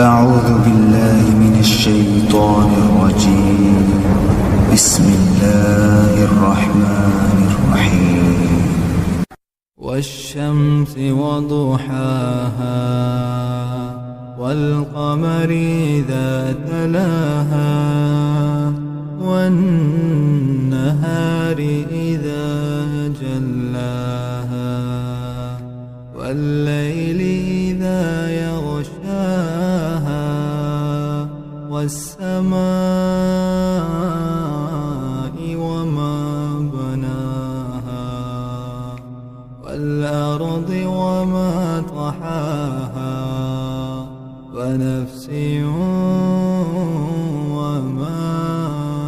أعوذ بالله من الشيطان الرجيم. بسم الله الرحمن الرحيم. والشمس وضحاها والقمر إذا تلاها والنهار إذا جلاها والليل إذا يغشاها والسماء وما بناها والأرض وما طحاها ونفس وما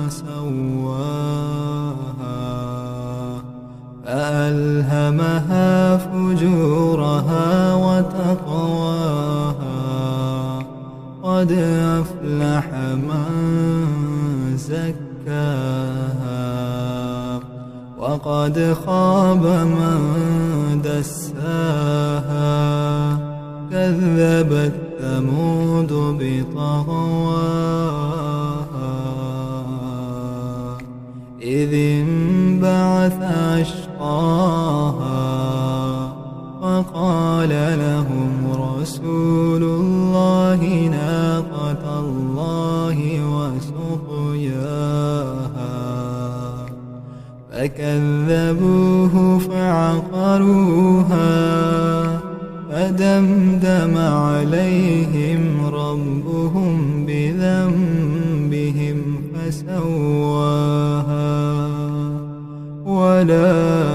سواها فألهمها فجورها وتقواها قد أفلح من زكاها وقد خاب من دساها كذبت ثمود بطغواها إذ انبعث أشقاها فقال لهم رسول الله ناقة الله وسقياها فكذبوه فعقروها فدمدم عليهم ربهم بذنبهم فسواها ولا